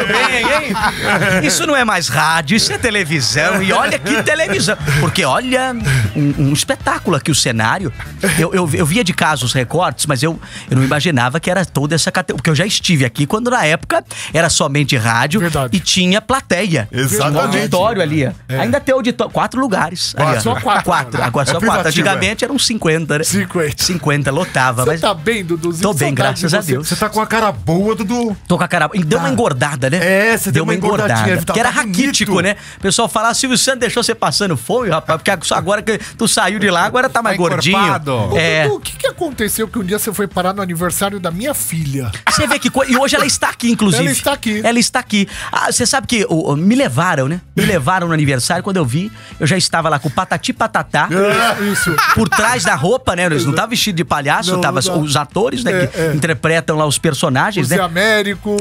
Tudo bem, hein? Isso não é mais rádio, isso é televisão. E olha que televisão. Porque olha, um espetáculo aqui, o cenário. Eu via de casa os recortes, mas eu não imaginava que era toda essa categoria. Porque eu já estive aqui quando na época era somente rádio. Verdade. E tinha plateia. Exatamente. Tinha um auditório ali. Ainda tem auditório. 4 lugares. Ali, Só 4. Agora só 4. Antigamente eram 50, né? 50 lotava. Você Mas tá bem, Duduzinho? tô bem, graças a Deus. Você tá com a cara boa, Dudu. Tô com a cara... Deu uma engordada, né? É, você deu uma engordadinha. Porque era raquítico, né? O pessoal fala, Silvio Santos deixou você passando fome, rapaz. Porque só agora que tu saiu de lá, agora tá mais gordinho. Dudu, o que aconteceu que um dia você foi parar no aniversário da minha filha? Você vê que coisa... E hoje ela está aqui, inclusive. Ela está aqui. Ela está aqui. Você sabe que me levaram, né? Me levaram no aniversário. Quando eu vi, eu já estava lá com o Patati Patatá. Isso. Por trás da roupa, né? Eles não estavam vestidos de palhaço, tava os atores, né? Que interpretam lá os personagens, o né? Zé Américo.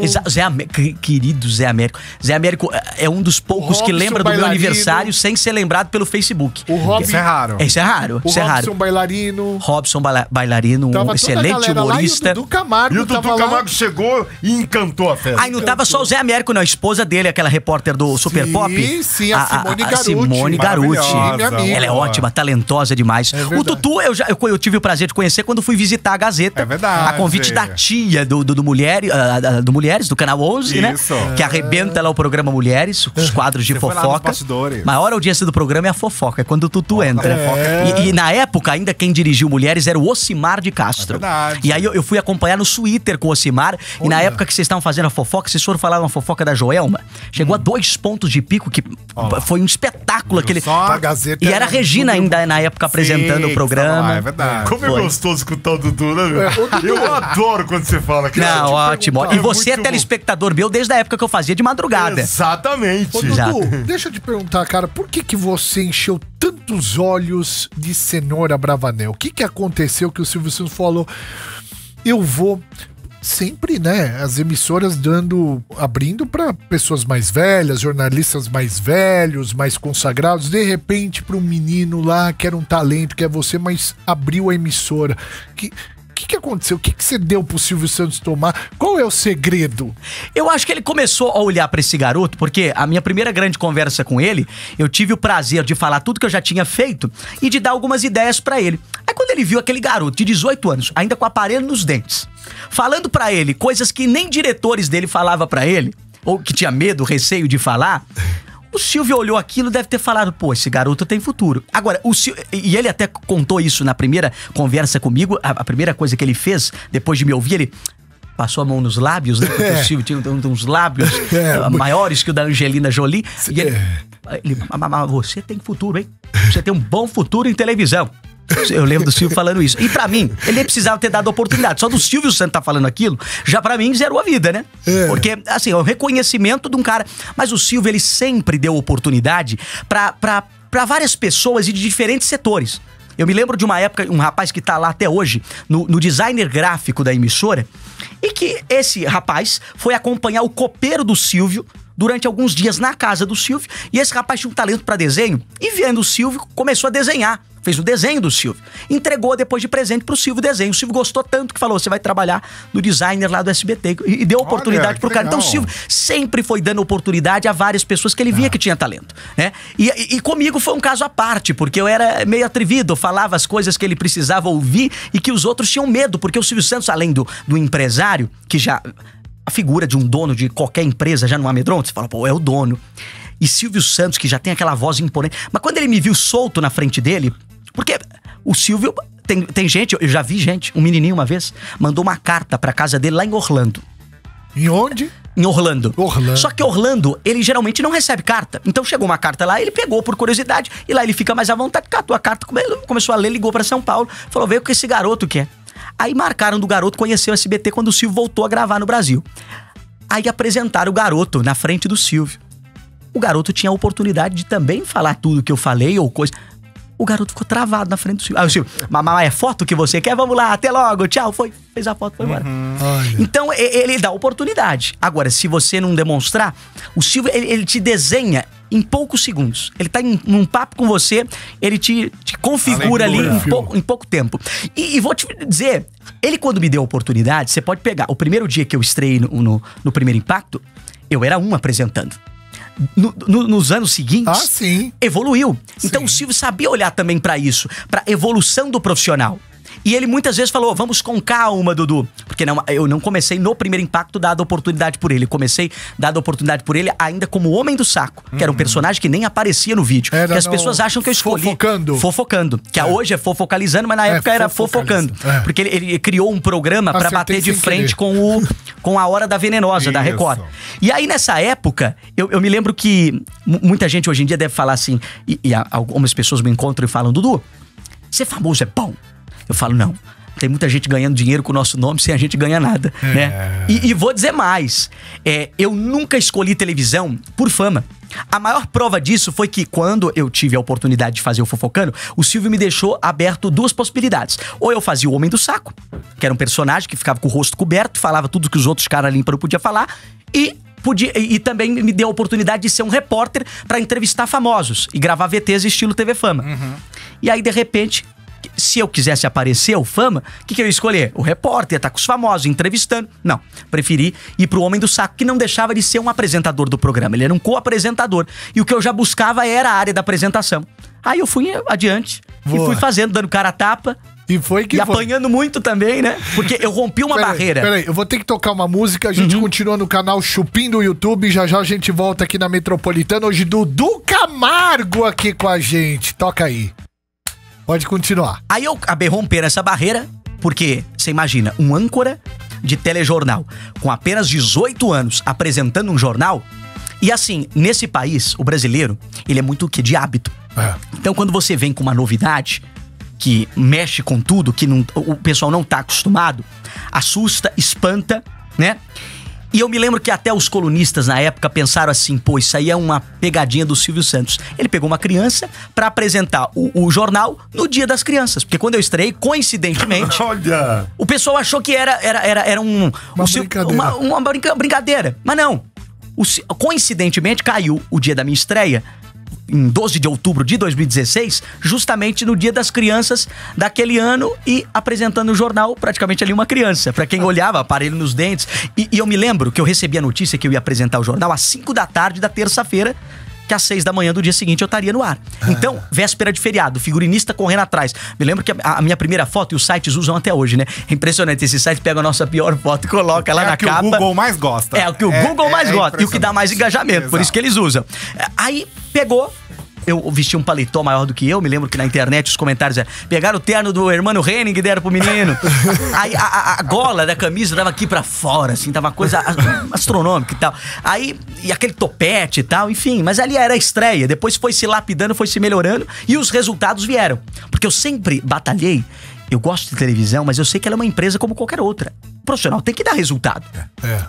Querido Zé Américo. Zé Américo é um dos poucos que lembra do meu aniversário sem ser lembrado pelo Facebook. Isso é raro. Isso é raro. O Robson Bailarino. Robson Bailarino, um excelente humorista. E o Dudu Camargo. E o Dudu Camargo chegou e encantou a festa. Aí não tava só o Zé Américo, não. A esposa dele, aquela repórter do Super Pop. Sim, a Simone Garuti. Simone Garuti. Minha amiga. Ela é ótima, talentosa demais. O Tutu, eu tive o prazer de conhecer quando fui visitar a Gazeta. É verdade. A convite da tia do Mulheres, do Canal 11, né? Que arrebenta lá o programa Mulheres, os quadros de fofoca. Maior audiência do programa é a fofoca, é quando o Tutu entra. E na época, ainda quem dirigiu Mulheres era o Ocimar de Castro. É verdade. E aí eu fui acompanhar no Twitter com o Ocimar. E na época que vocês estavam fazendo a fofoca, vocês foram falar uma fofoca da Joelma. Chegou a 2 pontos de pico, que foi um espetáculo. Aquele... A Gazeta E era a Regina ainda na época apresentando o programa. É verdade. Como é gostoso escutar o Dudu, né, meu? Eu adoro quando você fala que não, ótimo. E você é telespectador meu desde a época que eu fazia de madrugada. Exatamente. Ô, Dudu, deixa eu te perguntar, cara, por que você encheu tantos olhos de cenoura Bravanel? O que aconteceu que o Silvio Santos falou? Eu vou... Sempre, né, as emissoras abrindo para pessoas mais velhas, jornalistas mais velhos, mais consagrados, de repente para um menino lá que era um talento, que é você, mas abriu a emissora. O que aconteceu? O que você deu pro Silvio Santos tomar? Qual é o segredo? Eu acho que ele começou a olhar pra esse garoto, porque a minha primeira grande conversa com ele, eu tive o prazer de falar tudo que eu já tinha feito e de dar algumas ideias pra ele. Aí quando ele viu aquele garoto de 18 anos, ainda com aparelho nos dentes, falando pra ele coisas que nem diretores dele falavam pra ele, ou que tinha medo, receio de falar... O Silvio olhou aquilo e deve ter falado, pô, esse garoto tem futuro. Agora, e ele até contou isso na primeira conversa comigo, a primeira coisa que ele fez, depois de me ouvir, ele passou a mão nos lábios, né? Porque o Silvio tinha uns lábios maiores que o da Angelina Jolie. E ele, mas você tem futuro, hein? Você tem um bom futuro em televisão. Eu lembro do Silvio falando isso. E pra mim, ele nem precisava ter dado oportunidade. Só do Silvio Santos tá falando aquilo, já pra mim zerou a vida, né? Porque, assim, é um reconhecimento de um cara. Mas o Silvio, ele sempre deu oportunidade pra várias pessoas e de diferentes setores. Eu me lembro de uma época, um rapaz que tá lá até hoje, no designer gráfico da emissora, e que esse rapaz foi acompanhar o copeiro do Silvio durante alguns dias na casa do Silvio, e esse rapaz tinha um talento pra desenho, e vendo o Silvio, começou a desenhar. Fez o desenho do Silvio. Entregou depois de presente pro Silvio o desenho. O Silvio gostou tanto que falou, você vai trabalhar no designer lá do SBT. E deu oportunidade pro cara. Então o Silvio sempre foi dando oportunidade a várias pessoas que ele via que tinha talento, né? E comigo foi um caso à parte, porque eu era meio atrevido, eu falava as coisas que ele precisava ouvir e que os outros tinham medo, porque o Silvio Santos, além do empresário, que já... A figura de um dono de qualquer empresa já não amedronta, você fala, pô, é o dono. E Silvio Santos, que já tem aquela voz imponente. Mas quando ele me viu solto na frente dele, porque o Silvio, tem gente, eu já vi gente, um menininho uma vez, mandou uma carta pra casa dele lá em Orlando. Em onde? Em Orlando. Orlando. Só que Orlando, ele geralmente não recebe carta. Então chegou uma carta lá, ele pegou por curiosidade, e lá ele fica mais à vontade, catou a carta, começou a ler, ligou pra São Paulo, falou, veio o que esse garoto quer. Aí marcaram do garoto conhecer o SBT quando o Silvio voltou a gravar no Brasil. Aí apresentaram o garoto na frente do Silvio. O garoto tinha a oportunidade de também falar tudo que eu falei ou coisa. O garoto ficou travado na frente do Silvio. Aí o Silvio, mamãe, é foto que você quer? Vamos lá, até logo, tchau. Foi, fez a foto, foi embora. Então, ele dá oportunidade. Agora, se você não demonstrar, o Silvio, ele te desenha em poucos segundos. Ele tá num papo com você, ele te configura ali em pouco tempo. E vou te dizer, ele quando me deu a oportunidade, você pode pegar, o primeiro dia que eu estreiei no Primeiro Impacto, eu era apresentando. Nos anos seguintes, evoluiu. Então o Silvio sabia olhar também pra isso, pra evolução do profissional. E ele muitas vezes falou, vamos com calma, Dudu. Porque eu não comecei no Primeiro Impacto dada a oportunidade por ele. Comecei dada a oportunidade por ele ainda como Homem do Saco. Que era um personagem que nem aparecia no vídeo. Que as pessoas acham que eu escolhi. Fofocando. Que hoje é Fofocalizando, mas na época era Fofocando. Porque ele criou um programa pra bater de frente com a Hora da Venenosa, da Record. E aí nessa época, eu me lembro que muita gente hoje em dia deve falar assim, e algumas pessoas me encontram e falam, Dudu, ser famoso é bom. Eu falo, não, tem muita gente ganhando dinheiro com o nosso nome sem a gente ganhar nada, né? E vou dizer mais, eu nunca escolhi televisão por fama. A maior prova disso foi que quando eu tive a oportunidade de fazer o Fofocando, o Silvio me deixou aberto duas possibilidades. Ou eu fazia o Homem do Saco, que era um personagem que ficava com o rosto coberto, falava tudo que os outros caras ali não podiam falar, e também me deu a oportunidade de ser um repórter pra entrevistar famosos e gravar VTs estilo TV Fama. E aí, de repente, se eu quisesse aparecer o Fama, o que eu ia escolher? O repórter, ia estar com os famosos, entrevistando. Não, preferi ir pro Homem do Saco, que não deixava de ser um apresentador do programa. Ele era um co-apresentador. E o que eu já buscava era a área da apresentação. Aí eu fui adiante e fui fazendo, dando cara a tapa. E apanhando muito também, né? Porque eu rompi uma barreira. Peraí, eu vou ter que tocar uma música. A gente continua no canal Chupim do YouTube. Já a gente volta aqui na Metropolitana. Hoje, Dudu Camargo aqui com a gente. Toca aí. Pode continuar. Aí eu acabei rompendo essa barreira, porque, você imagina, um âncora de telejornal com apenas 18 anos apresentando um jornal. E assim, nesse país, o brasileiro, ele é muito o quê? De hábito. Então quando você vem com uma novidade que mexe com tudo, que o pessoal não tá acostumado, assusta, espanta, né? E eu me lembro que até os colunistas na época pensaram assim, pô, isso aí é uma pegadinha do Silvio Santos. Ele pegou uma criança pra apresentar o jornal no Dia das Crianças. Porque quando eu estreiei, coincidentemente, olha, o pessoal achou que era uma brincadeira. Mas não. Coincidentemente, caiu o dia da minha estreia, em 12 de outubro de 2016, justamente no Dia das Crianças daquele ano, e apresentando o jornal praticamente ali uma criança. Pra quem olhava, aparelho nos dentes. E eu me lembro que eu recebi a notícia que eu ia apresentar o jornal às 5 da tarde da terça-feira, que às 6 da manhã do dia seguinte eu estaria no ar. Então, véspera de feriado, figurinista correndo atrás. Me lembro que a minha primeira foto, e os sites usam até hoje, né? É impressionante, esses sites pegam a nossa pior foto e colocam lá na capa. É o que o Google mais gosta. É o que o Google mais gosta, e o que dá mais engajamento, por isso que eles usam. Aí, pegou... Eu vesti um paletó maior do que eu. Me lembro que na internet os comentários pegaram o terno do Hermano Henning e deram pro menino. Aí a gola da camisa tava aqui pra fora, assim, tava uma coisa astronômica e tal. Aí, e aquele topete e tal, enfim. Mas ali era a estreia. Depois foi se lapidando, foi se melhorando e os resultados vieram. Porque eu sempre batalhei. Eu gosto de televisão, mas eu sei que ela é uma empresa como qualquer outra. O profissional tem que dar resultado.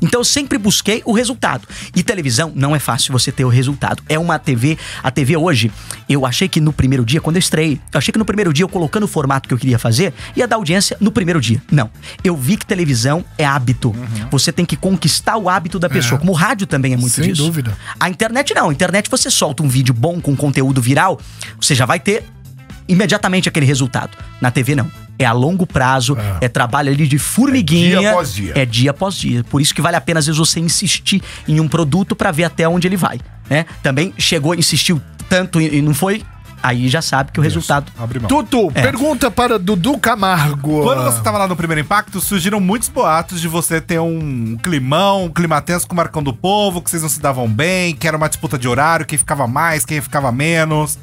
Então eu sempre busquei o resultado. E televisão não é fácil você ter o resultado. É uma TV. A TV hoje, eu achei que no primeiro dia, quando eu estreiei, eu achei que no primeiro dia, eu colocando o formato que eu queria fazer, ia dar audiência no primeiro dia. Não. Eu vi que televisão é hábito. Você tem que conquistar o hábito da pessoa. Como o rádio também é muito disso. Sem dúvida. A internet não. A internet você solta um vídeo bom com conteúdo viral, você já vai ter imediatamente aquele resultado. Na TV não. É a longo prazo, é trabalho ali de formiguinha. É dia após dia. É dia após dia. Por isso que vale a pena, às vezes, você insistir em um produto pra ver até onde ele vai, né? Também chegou, insistiu tanto e não foi, aí já sabe que o resultado... Abre mão. Tutu, pergunta para Dudu Camargo. Quando você tava lá no Primeiro Impacto, surgiram muitos boatos de você ter um climão, um clima tenso com o Marcão do Povo, que vocês não se davam bem, que era uma disputa de horário, quem ficava mais, quem ficava menos.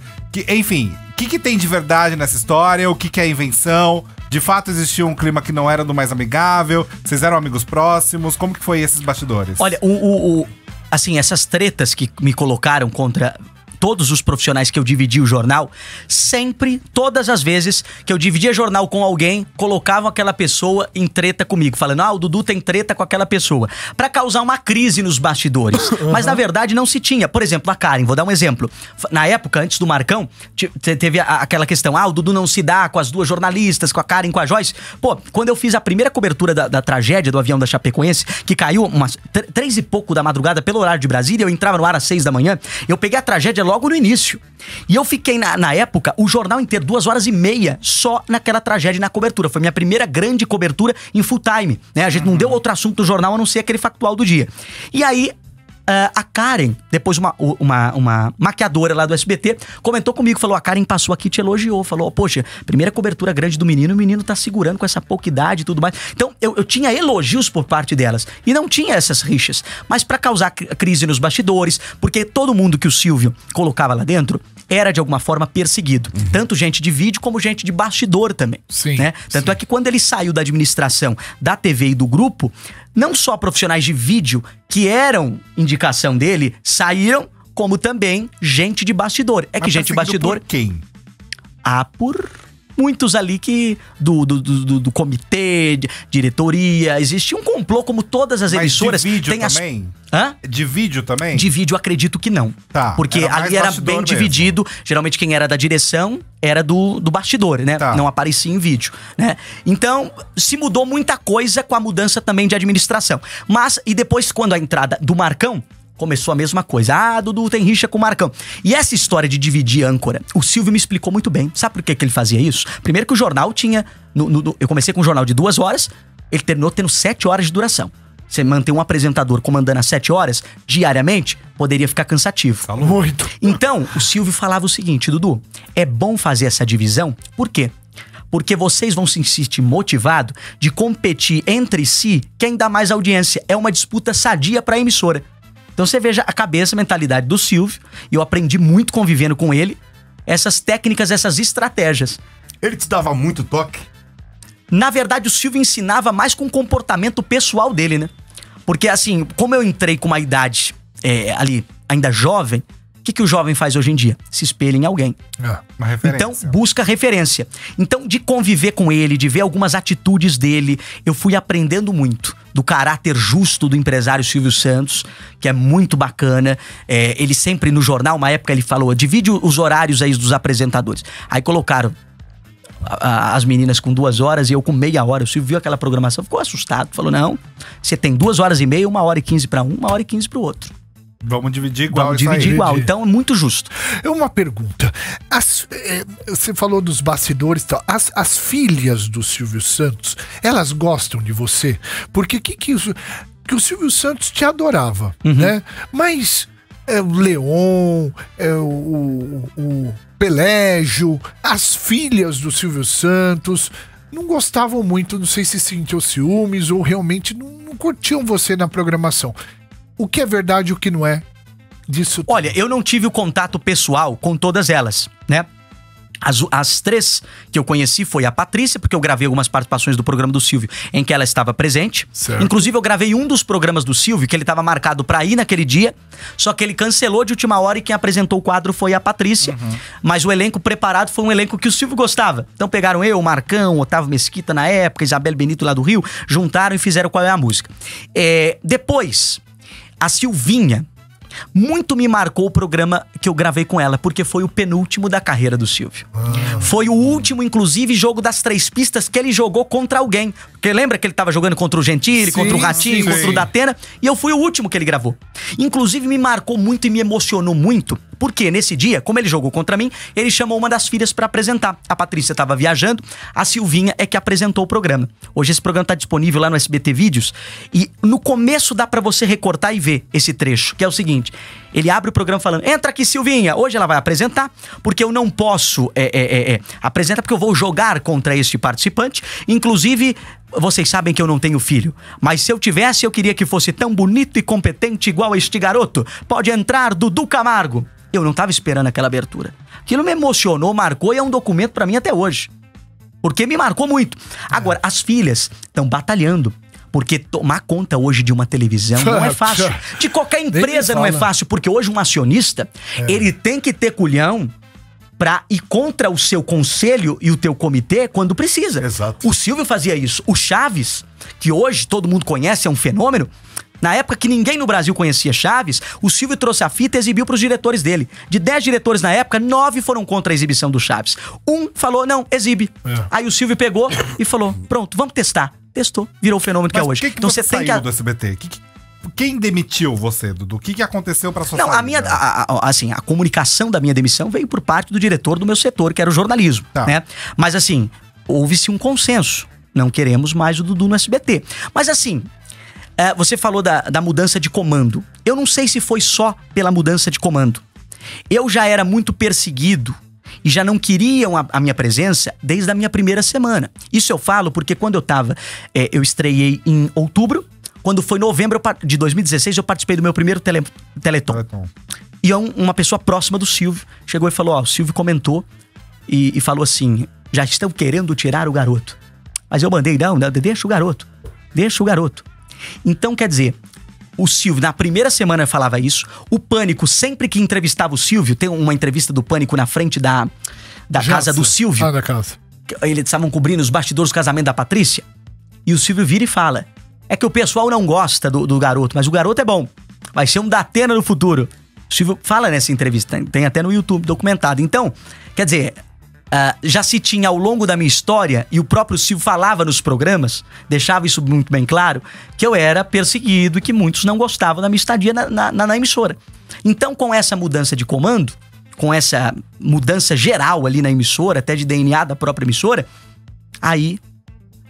Enfim, o que tem de verdade nessa história? O que é invenção? De fato existia um clima que não era do mais amigável? Vocês eram amigos próximos? Como que foi esses bastidores? Olha, assim, essas tretas que me colocaram contra todos os profissionais que eu dividi o jornal, sempre, todas as vezes que eu dividia jornal com alguém, colocavam aquela pessoa em treta comigo, falando, o Dudu tem treta com aquela pessoa, pra causar uma crise nos bastidores. Mas na verdade não se tinha. Por exemplo, a Karen, vou dar um exemplo. Na época, antes do Marcão, teve aquela questão, o Dudu não se dá com as duas jornalistas, com a Karen, com a Joyce. Pô, quando eu fiz a primeira cobertura da tragédia do avião da Chapecoense, que caiu umas 3 e pouco da madrugada pelo horário de Brasília, eu entrava no ar às 6 da manhã, eu peguei a tragédia logo no início. E eu fiquei, na época, o jornal inteiro, 2h30 só naquela tragédia e na cobertura. Foi minha primeira grande cobertura em full time, né? A gente não deu outro assunto do jornal a não ser aquele factual do dia. E aí, a Karen, depois uma maquiadora lá do SBT, comentou comigo, falou, a Karen passou aqui e te elogiou, falou, poxa, primeira cobertura grande do menino, o menino tá segurando com essa pouca idade e tudo mais. Então, eu tinha elogios por parte delas, e não tinha essas rixas, mas pra causar crise nos bastidores, porque todo mundo que o Silvio colocava lá dentro era de alguma forma perseguido. Tanto gente de vídeo como gente de bastidor também. Sim, né? Tanto é que quando ele saiu da administração da TV e do grupo, não só profissionais de vídeo que eram indicação dele saíram, como também gente de bastidor. É que gente de bastidor... Por quem? Por muitos ali que do comitê, diretoria, existia um complô, como todas as emissoras. De vídeo tem também? Hã? De vídeo também? De vídeo acredito que não. Tá. Porque ali era bem dividido. Geralmente quem era da direção era do bastidor, né? Tá. Não aparecia em vídeo, né? Então, se mudou muita coisa com a mudança também de administração. Mas, e depois quando a entrada do Marcão, começou a mesma coisa. Dudu tem rixa com o Marcão. E essa história de dividir âncora, o Silvio me explicou muito bem. Sabe por que ele fazia isso? Primeiro que o jornal tinha... eu comecei com um jornal de 2 horas, ele terminou tendo 7 horas de duração. Você manter um apresentador comandando as 7 horas, diariamente, poderia ficar cansativo. Muito. Então, o Silvio falava o seguinte, Dudu, é bom fazer essa divisão, por quê? Porque vocês vão se sentir motivados de competir entre si quem dá mais audiência. É uma disputa sadia pra emissora. Então você veja a cabeça, a mentalidade do Silvio, e eu aprendi muito convivendo com ele, essas técnicas, essas estratégias. Ele te dava muito toque? Na verdade, o Silvio ensinava mais com o comportamento pessoal dele, né? Porque assim, como eu entrei com uma idade ali ainda jovem, o que o jovem faz hoje em dia? Se espelha em alguém. Uma referência. Então, busca referência. Então, de conviver com ele, de ver algumas atitudes dele, eu fui aprendendo muito do caráter justo do empresário Silvio Santos, que é muito bacana. Ele sempre no jornal, uma época ele falou, divide os horários aí dos apresentadores. Aí colocaram as meninas com 2 horas e eu com meia hora. O Silvio viu aquela programação, ficou assustado. Falou, não, você tem 2h30, 1h15 pra um, 1h15 pro outro. Vamos dividir igual. Vamos dividir igual, então é muito justo. É uma pergunta. Você falou dos bastidores e tal. As filhas do Silvio Santos, elas gostam de você? Porque que o Silvio Santos te adorava, né? Mas o Leon, o Pelégio, as filhas do Silvio Santos não gostavam muito, não sei se sentiam ciúmes ou realmente não curtiam você na programação. O que é verdade e o que não é disso tudo? Olha, eu não tive o contato pessoal com todas elas, né? As 3 que eu conheci foi a Patrícia, porque eu gravei algumas participações do programa do Silvio em que ela estava presente. Certo. Inclusive, eu gravei um dos programas do Silvio, que ele estava marcado pra ir naquele dia, só que ele cancelou de última hora e quem apresentou o quadro foi a Patrícia. Mas o elenco preparado foi um elenco que o Silvio gostava. Então pegaram eu, o Marcão, Otávio Mesquita na época, Isabel Benito lá do Rio, juntaram e fizeram Qual é a Música. Depois, a Silvinha muito me marcou o programa que eu gravei com ela, porque foi o penúltimo da carreira do Silvio. Foi o último, inclusive, jogo das 3 pistas que ele jogou contra alguém. Porque lembra que ele tava jogando contra o Gentili, contra o Ratinho, contra o Datena? E eu fui o último que ele gravou. Inclusive, me marcou muito e me emocionou muito, porque nesse dia, como ele jogou contra mim, ele chamou uma das filhas pra apresentar. A Patrícia tava viajando, a Silvinha é que apresentou o programa. Hoje esse programa tá disponível lá no SBT Vídeos, e no começo dá pra você recortar e ver esse trecho, que é o seguinte: ele abre o programa falando, entra aqui Silvinha, hoje ela vai apresentar, porque eu não posso apresentar, porque eu vou jogar contra este participante, inclusive... Vocês sabem que eu não tenho filho, mas se eu tivesse, eu queria que fosse tão bonito e competente igual este garoto. Pode entrar, Dudu Camargo. Eu não tava esperando aquela abertura. Aquilo me emocionou, marcou e é um documento pra mim até hoje. Porque me marcou muito. Agora, as filhas estão batalhando, Porque tomar conta hoje de uma televisão não é fácil. De qualquer empresa não é fácil, porque hoje um acionista, ele tem que ter culhão pra ir contra o seu conselho e o teu comitê quando precisa. Exato. O Silvio fazia isso. O Chaves, que hoje todo mundo conhece, é um fenômeno. Na época que ninguém no Brasil conhecia Chaves, o Silvio trouxe a fita e exibiu pros diretores dele. De 10 diretores na época, 9 foram contra a exibição do Chaves. Um falou, não, exibe. Aí o Silvio pegou e falou, pronto, vamos testar. Testou, virou o fenômeno que é hoje. Então você saiu do SBT? Quem demitiu você, Dudu? O que aconteceu pra sua saída? A comunicação da minha demissão veio por parte do diretor do meu setor, que era o jornalismo, né? Mas assim, houve-se um consenso. Não queremos mais o Dudu no SBT. Mas assim, você falou da mudança de comando. Eu não sei se foi só pela mudança de comando. Eu já era muito perseguido e já não queriam a minha presença desde a minha primeira semana. Isso eu falo porque quando eu estreiei em outubro. Quando foi novembro de 2016, eu participei do meu primeiro Teleton. E uma pessoa próxima do Silvio chegou e falou, o Silvio comentou e falou assim, já estão querendo tirar o garoto. Mas eu mandei, não, deixa o garoto. Então, quer dizer, o Silvio, na primeira semana falava isso, o Pânico, sempre que entrevistava o Silvio, tem uma entrevista do Pânico na frente da casa do Silvio. Da casa. Eles estavam cobrindo os bastidores do casamento da Patrícia, e o Silvio vira e fala, é que o pessoal não gosta do garoto, mas o garoto é bom. Vai ser um Datena no futuro. O Silvio fala nessa entrevista, tem até no YouTube documentado. Então, quer dizer, já se tinha ao longo da minha história, e o próprio Silvio falava nos programas, deixava isso muito bem claro, que eu era perseguido e que muitos não gostavam da minha estadia na emissora. Então, com essa mudança de comando, com essa mudança geral ali na emissora, até de DNA da própria emissora, aí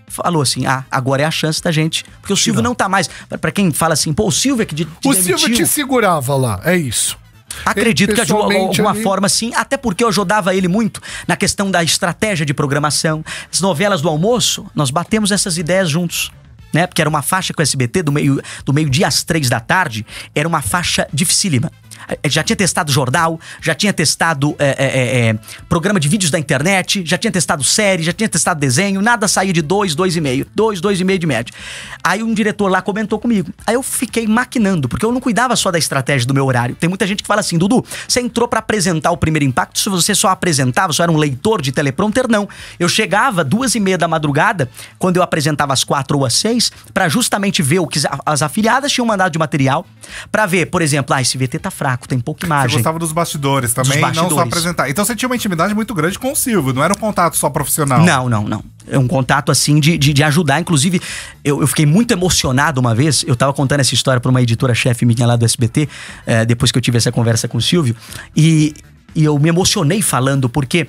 falou assim, agora é a chance da gente. Porque o Silvio não tá mais... Pra quem fala assim, o Silvio é que te demitiu. Silvio te segurava lá, é isso. Acredito que de alguma forma sim, até porque eu ajudava ele muito na questão da estratégia de programação. As novelas do almoço, nós batemos essas ideias juntos, né? Porque era uma faixa com o SBT do meio-dia às 3 da tarde, era uma faixa dificílima. Já tinha testado jornal, já tinha testado programa de vídeos da internet, já tinha testado série, já tinha testado desenho, nada saía de 2,5 de média. Aí um diretor lá comentou comigo. Aí eu fiquei maquinando, porque eu não cuidava só da estratégia do meu horário. Tem muita gente que fala assim, Dudu, você entrou pra apresentar o Primeiro Impacto, se você só apresentava, só era um leitor de teleprompter, não. Eu chegava 2:30 da madrugada, quando eu apresentava às 4 ou às 6, pra justamente ver o que as afiliadas tinham mandado de material, pra ver, por exemplo, esse VT tá fraco, tem pouca imagem. Você gostava dos bastidores também, não só apresentar. Então você tinha uma intimidade muito grande com o Silvio, não era um contato só profissional. Não. É um contato assim de ajudar. Inclusive, eu fiquei muito emocionado uma vez, eu tava contando essa história pra uma editora-chefe minha lá do SBT, depois que eu tive essa conversa com o Silvio, e eu me emocionei falando, porque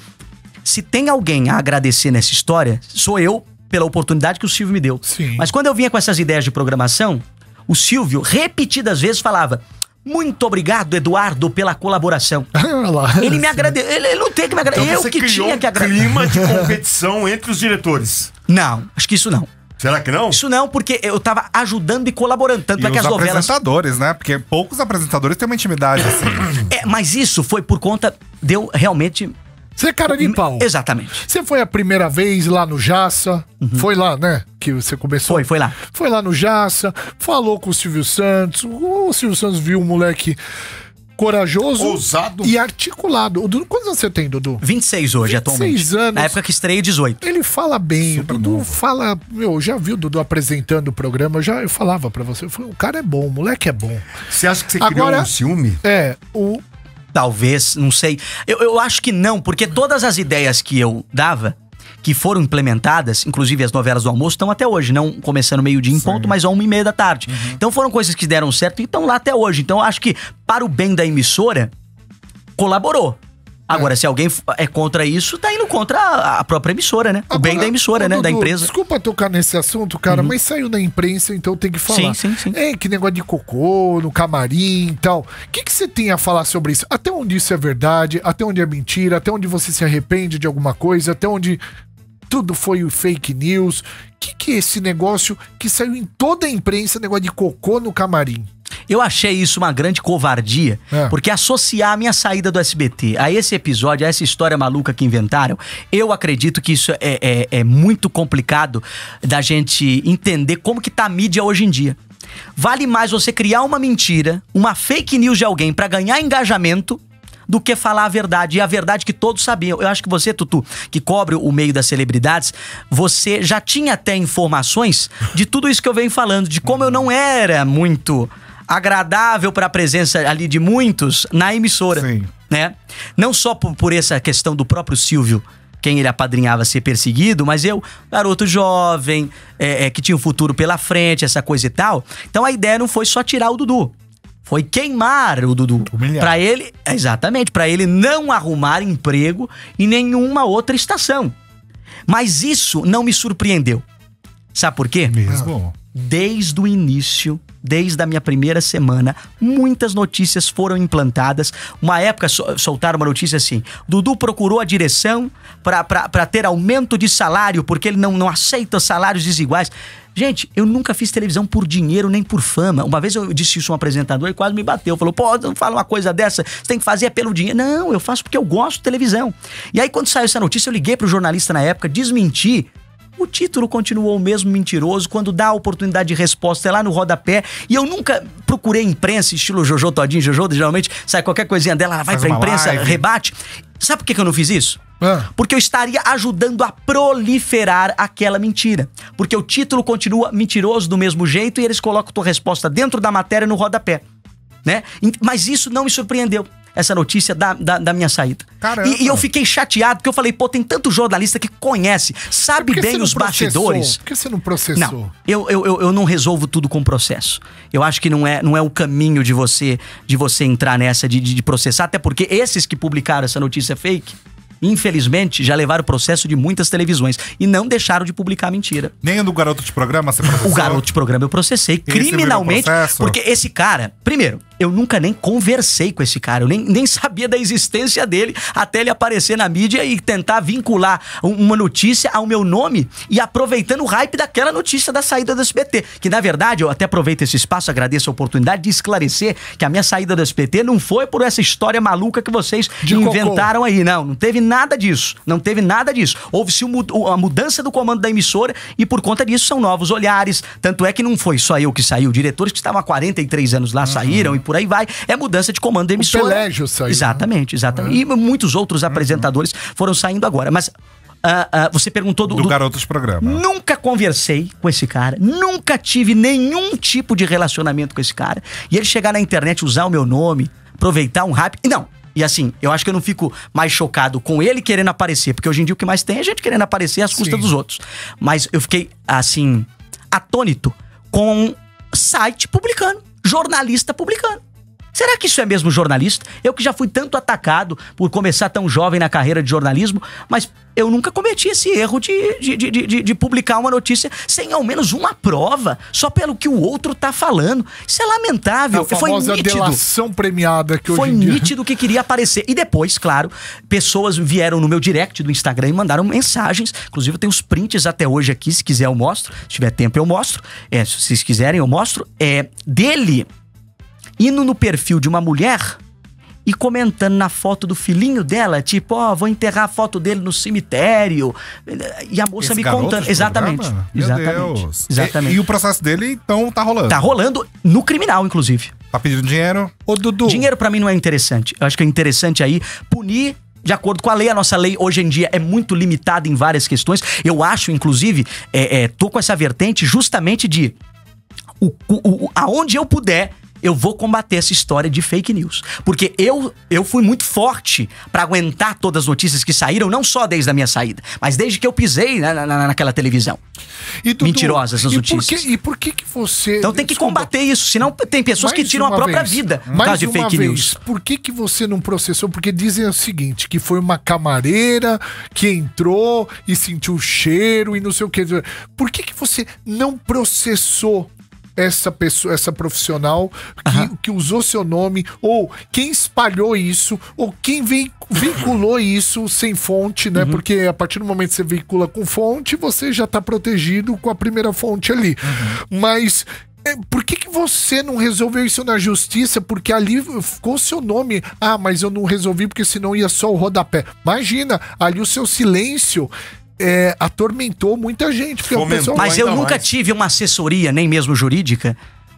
se tem alguém a agradecer nessa história, sou eu, pela oportunidade que o Silvio me deu. Sim. Mas quando eu vinha com essas ideias de programação, o Silvio repetidas vezes falava, muito obrigado, Eduardo, pela colaboração. Ele me agradeceu. Ele não tem que me agradecer. Então eu que tinha que agradecer. Clima de competição entre os diretores. Não, acho que isso não. Será que não? Isso não, porque eu tava ajudando e colaborando. Tanto é que as novelas... apresentadores, né? Porque poucos apresentadores têm uma intimidade assim. Mas isso foi por conta de eu realmente... Você é cara de pau. Exatamente. Você foi a primeira vez lá no Jaça. Foi lá, né? Que você começou. Foi lá. Foi lá no Jaça, falou com o Silvio Santos. O Silvio Santos viu um moleque corajoso, ousado e articulado. Dudu, quantos anos você tem, Dudu? 26 hoje, 26 atualmente. 26 anos. Na época que estreia, 18. Ele fala bem. Super o Dudu novo. fala... Eu já vi o Dudu apresentando o programa. Eu falava pra você. Eu falei, o cara é bom, o moleque é bom. Você acha que você criou um ciúme? Talvez, não sei. Eu acho que não, porque todas as ideias que eu dava, que foram implementadas, inclusive as novelas do almoço, estão até hoje. Não começando meio-dia em ponto, mas 1:30 da tarde. Então foram coisas que deram certo e estão lá até hoje. Então eu acho que, para o bem da emissora, colaborou. Agora, se alguém é contra isso, tá indo contra a própria emissora, né? O bem da emissora, né? Dudu, da empresa. Desculpa tocar nesse assunto, cara, mas saiu na imprensa, então tem que falar. Sim. Que negócio de cocô, no camarim e tal. O que você tem a falar sobre isso? Até onde isso é verdade, até onde é mentira, até onde você se arrepende de alguma coisa, até onde tudo foi fake news. O que é esse negócio que saiu em toda a imprensa, negócio de cocô no camarim? Eu achei isso uma grande covardia, porque associar a minha saída do SBT a esse episódio, a essa história maluca que inventaram, eu acredito que isso é muito complicado da gente entender como que tá a mídia hoje em dia. Vale mais você criar uma mentira, uma fake news de alguém pra ganhar engajamento, do que falar a verdade. E a verdade que todos sabiam. Eu acho que você, Tutu, que cobre o meio das celebridades, você já tinha até informações de tudo isso que eu venho falando, de como eu não era muito agradável para a presença ali de muitos na emissora. Sim. Né? Não só por essa questão do próprio Silvio, quem ele apadrinhava ser perseguido, mas eu, garoto jovem, que tinha um futuro pela frente, essa coisa e tal. Então a ideia não foi só tirar o Dudu. Foi queimar o Dudu. Pra ele, exatamente, pra ele não arrumar emprego em nenhuma outra estação. Mas isso não me surpreendeu. Sabe por quê? Mesmo? Desde o início, desde a minha primeira semana, muitas notícias foram implantadas. Uma época soltaram uma notícia assim: Dudu procurou a direção pra ter aumento de salário, porque ele não aceita salários desiguais. Gente, eu nunca fiz televisão por dinheiro nem por fama. Uma vez eu disse isso a um apresentador e quase me bateu. Falou, pô, não fala uma coisa dessa, você tem que fazer pelo dinheiro. Não, eu faço porque eu gosto de televisão. E aí quando saiu essa notícia, eu liguei pro jornalista na época, desmenti. O título continuou o mesmo mentiroso, quando dá a oportunidade de resposta é lá no rodapé. E eu nunca procurei imprensa, estilo Jojo Todinho. Jojo geralmente sai qualquer coisinha dela, ela vai pra imprensa, rebate. Sabe por que eu não fiz isso? Porque eu estaria ajudando a proliferar aquela mentira. Porque o título continua mentiroso do mesmo jeito e eles colocam a tua resposta dentro da matéria no rodapé, né? Mas isso não me surpreendeu, essa notícia da minha saída. E eu fiquei chateado, porque eu falei, pô, tem tanto jornalista que conhece, sabe bem os bastidores. Por que você não processou? Não, eu não resolvo tudo com processo. Eu acho que não é o caminho de você entrar nessa, de processar, até porque esses que publicaram essa notícia fake, infelizmente, já levaram o processo de muitas televisões e não deixaram de publicar mentira. Nem o do garoto de programa você processou? O garoto de programa eu processei criminalmente, porque esse cara, primeiro, eu nunca nem conversei com esse cara, eu nem sabia da existência dele até ele aparecer na mídia e tentar vincular uma notícia ao meu nome e aproveitando o hype daquela notícia da saída do SBT. Que na verdade, eu até aproveito esse espaço, agradeço a oportunidade de esclarecer que a minha saída do SBT não foi por essa história maluca que vocês inventaram aí, não teve nada disso, não teve nada disso. Houve-se a mudança do comando da emissora e por conta disso são novos olhares, tanto é que não foi só eu que saí, diretores que estavam há 43 anos lá saíram e por aí vai, é mudança de comando da emissora. O Pelégio saiu. Exatamente. E muitos outros apresentadores foram saindo agora, mas você perguntou do garoto de programa. Nunca conversei com esse cara, nunca tive nenhum tipo de relacionamento com esse cara, e ele chegar na internet, usar o meu nome, aproveitar um hype, não. E assim, eu acho que eu não fico mais chocado com ele querendo aparecer, porque hoje em dia o que mais tem é gente querendo aparecer às custas dos outros. Mas eu fiquei, assim, atônito com site publicando, jornalista publicando. Será que isso é mesmo jornalista? Eu que já fui tanto atacado por começar tão jovem na carreira de jornalismo, mas eu nunca cometi esse erro de publicar uma notícia sem ao menos uma prova, só pelo que o outro tá falando. Isso é lamentável. A famosa delação premiada que foi hoje em dia... nítido que queria aparecer. E depois, claro, pessoas vieram no meu direct do Instagram e mandaram mensagens. Inclusive eu tenho os prints até hoje aqui, se quiser eu mostro. Se tiver tempo eu mostro. Se vocês quiserem eu mostro. Dele indo no perfil de uma mulher e comentando na foto do filhinho dela, tipo, vou enterrar a foto dele no cemitério. E a moça me contando. Exatamente. Exatamente. E o processo dele, então, tá rolando? Tá rolando no criminal, inclusive. Tá pedindo dinheiro? Ô, Dudu. Dinheiro pra mim não é interessante. Eu acho que é interessante aí punir de acordo com a lei. A nossa lei hoje em dia é muito limitada em várias questões. Eu acho, inclusive, tô com essa vertente justamente de aonde eu puder, eu vou combater essa história de fake news. Porque eu fui muito forte pra aguentar todas as notícias que saíram, não só desde a minha saída, mas desde que eu pisei naquela televisão. Dudu, mentirosas nas notícias. E por que você... Então tem que combater isso, senão tem pessoas que tiram a própria vida por causa de fake news. Por que você não processou? Porque dizem o seguinte, que foi uma camareira que entrou e sentiu o cheiro e não sei o que. Por que você não processou essa pessoa, essa profissional que usou seu nome, ou quem espalhou isso, ou quem vinculou isso sem fonte, né? Porque a partir do momento que você vincula com fonte, você já tá protegido com a primeira fonte ali. Mas Por que você não resolveu isso na justiça? Porque ali ficou o seu nome. Ah, mas eu não resolvi porque senão ia só o rodapé. Imagina, ali o seu silêncio atormentou muita gente. Porque o pessoal mas eu nunca tive uma assessoria, nem mesmo jurídica,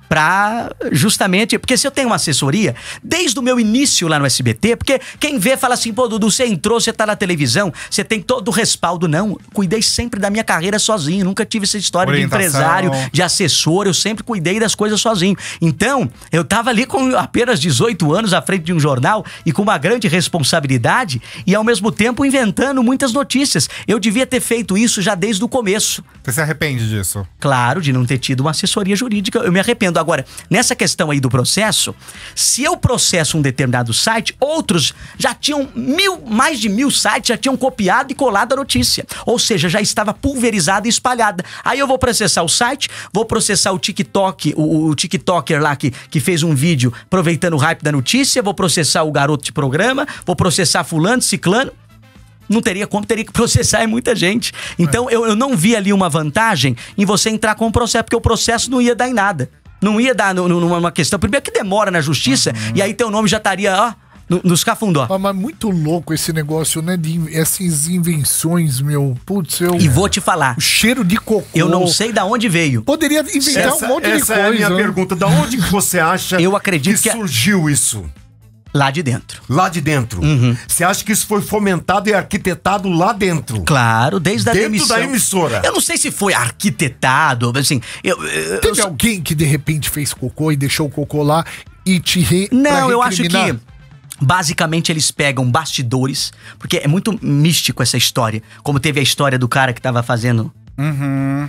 pra justamente... Porque se eu tenho uma assessoria, desde o meu início lá no SBT, porque quem vê fala assim, pô, Dudu, você entrou, você tá na televisão, você tem todo o respaldo. Não, cuidei sempre da minha carreira sozinho, nunca tive essa história de empresário, de assessor, eu sempre cuidei das coisas sozinho. Então, eu tava ali com apenas 18 anos à frente de um jornal e com uma grande responsabilidade e ao mesmo tempo inventando muitas notícias. Eu devia ter feito isso já desde o começo. Você se arrepende disso? Claro, de não ter tido uma assessoria jurídica, eu me arrependo. Agora, nessa questão aí do processo, se eu processo um determinado site, outros já tinham mais de 1000 sites, já tinham copiado e colado a notícia. Ou seja, já estava pulverizada e espalhada. Aí eu vou processar o site, vou processar o TikTok, o TikToker lá que fez um vídeo aproveitando o hype da notícia, vou processar o garoto de programa, vou processar fulano, ciclano. Não teria como, teria que processar muita gente. Então eu não vi ali uma vantagem em você entrar com um processo, porque o processo não ia dar em nada. Não ia dar numa questão. Primeiro que demora na justiça, e aí teu nome já estaria, ó, nos cafundó. Mas muito louco esse negócio, né? Essas invenções, meu. Putz, E vou te falar. O cheiro de cocô. Eu não sei da onde veio. Poderia inventar um monte de coisa. Essa é a minha pergunta. Da onde que você acha eu acredito que surgiu isso? Lá de dentro. Lá de dentro. Você acha que isso foi fomentado e arquitetado lá dentro? Claro, desde a demissão. Dentro da emissora. Eu não sei se foi arquitetado, assim... Teve alguém que de repente fez cocô e deixou o cocô lá e te Não, eu acho que... Basicamente eles pegam bastidores, porque é muito místico essa história. Como teve a história do cara que tava fazendo...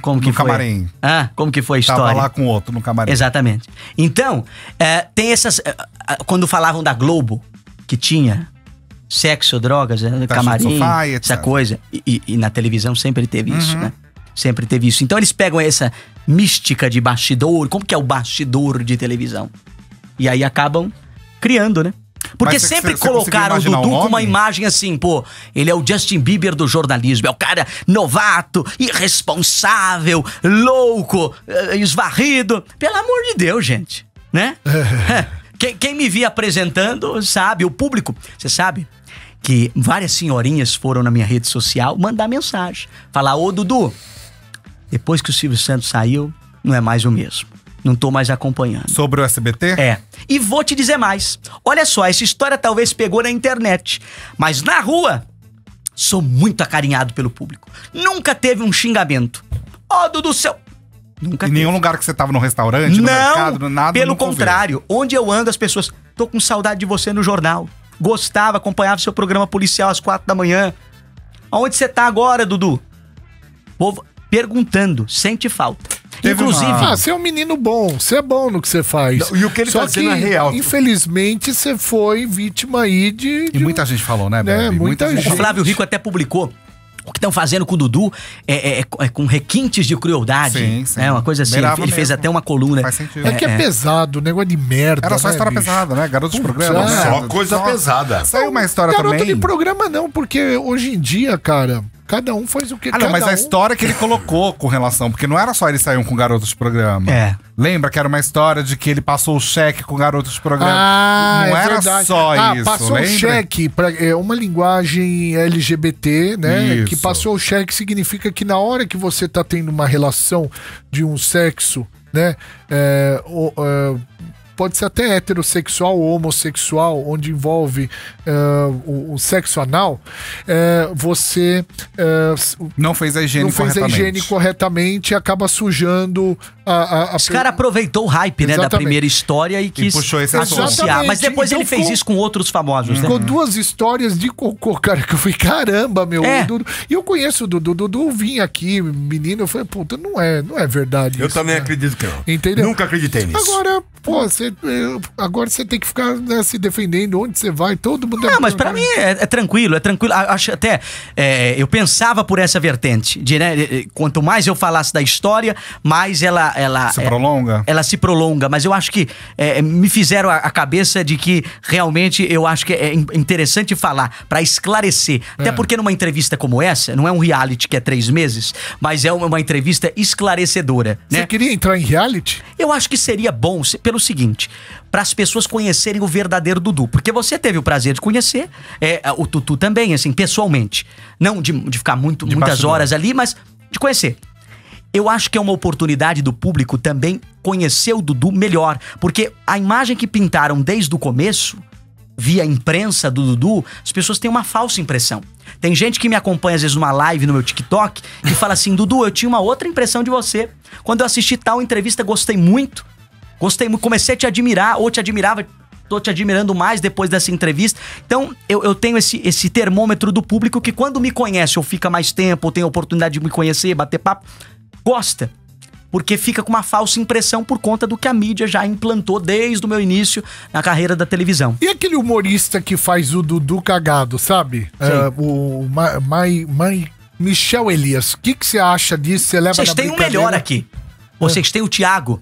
Como que no foi? Camarim. Como que foi a história? Tava lá com outro no camarim. Exatamente. Então, tem essas... quando falavam da Globo, que tinha sexo, drogas, camarim, sofá, essa coisa. E na televisão sempre teve isso, né? Sempre teve isso. Então eles pegam essa mística de bastidor. Como que é o bastidor de televisão? E aí acabam criando, né? Porque sempre colocaram o Dudu com uma imagem assim, pô, ele é o Justin Bieber do jornalismo, é o cara novato, irresponsável, louco, esvarrido. Pelo amor de Deus, gente, né? Quem me via apresentando sabe, o público, você sabe que várias senhorinhas foram na minha rede social mandar mensagem, falar, ô Dudu, depois que o Silvio Santos saiu, não é mais o mesmo. Não tô mais acompanhando. Sobre o SBT? E vou te dizer mais. Olha só, essa história talvez pegou na internet, mas na rua, sou muito acarinhado pelo público. Nunca teve um xingamento. Ó, Dudu céu. Nunca teve. Em nenhum lugar que você tava no restaurante, no mercado, nada? Pelo contrário. Onde eu ando, as pessoas... Tô com saudade de você no jornal. Gostava, acompanhava seu programa policial às 4 da manhã. Aonde você tá agora, Dudu? Povo perguntando, sente falta. Inclusive... você é um menino bom, você é bom no que você faz. E o que ele tá dizendo é real. Infelizmente, você foi vítima aí de... E muita gente falou, né, Bebe? Muita gente. O Flávio Rico até publicou o que estão fazendo com o Dudu é com requintes de crueldade. Sim. É uma coisa assim. Ele fez até uma coluna. Faz sentido. É que é pesado, negócio de merda. Era só história pesada, né? Garoto de programa. Só coisa pesada. Saiu uma história também. Garoto de programa não, porque hoje em dia, cara... Cada um faz o que quer. Mas a história que ele colocou com relação... Porque não era só ele sair com garotos de programa. Lembra que era uma história de que ele passou o cheque com garotos de programa. Não era verdade. Só isso, passou o cheque pra uma linguagem LGBT, né? Isso. Que passou o cheque significa que na hora que você tá tendo uma relação de um sexo, né? Pode ser até heterossexual ou homossexual, onde envolve o sexo anal, você não fez a higiene corretamente e acaba sujando Os caras aproveitou o hype, né, da primeira história e quis puxou esse associar. Mas depois então ele fez isso com outros famosos, né? Ficou duas histórias de cocô, cara, que eu falei, caramba, meu. E eu conheço o Dudu. Dudu vinha aqui, menino, eu falei, puta, não é verdade eu isso. também acredito que não. Entendeu? Nunca acreditei nisso. Agora, pô, agora você tem que ficar, né, se defendendo onde você vai, todo mundo... Não, mas pra mim é tranquilo, acho até... eu pensava por essa vertente, de, né, quanto mais eu falasse da história, mais ela Se prolonga? Ela se prolonga, mas eu acho que me fizeram a cabeça de que realmente eu acho que é interessante falar pra esclarecer. Até porque numa entrevista como essa, não é um reality que é 3 meses, mas é uma entrevista esclarecedora, né? Você queria entrar em reality? Eu acho que seria bom pelo seguinte, para as pessoas conhecerem o verdadeiro Dudu, porque você teve o prazer de conhecer o Tutu também, assim, pessoalmente, não de ficar muitas bastidor. horas ali, mas de conhecer. Eu acho que é uma oportunidade do público também conhecer o Dudu melhor, porque a imagem que pintaram desde o começo, via imprensa do Dudu, as pessoas têm uma falsa impressão. Tem gente que me acompanha às vezes numa live no meu TikTok e fala assim, Dudu, eu tinha uma outra impressão de você. Quando eu assisti tal entrevista, gostei muito, comecei a te admirar, ou te admirava, tô te admirando mais depois dessa entrevista. Então, eu tenho esse termômetro do público que quando me conhece ou fica mais tempo, ou tem a oportunidade de me conhecer, bater papo, gosta. Porque fica com uma falsa impressão por conta do que a mídia já implantou desde o meu início na carreira da televisão. E aquele humorista que faz o Dudu cagado, sabe? O Michel Elias. O que você acha disso? Você leva Vocês têm um melhor aqui. Vocês têm o Thiago.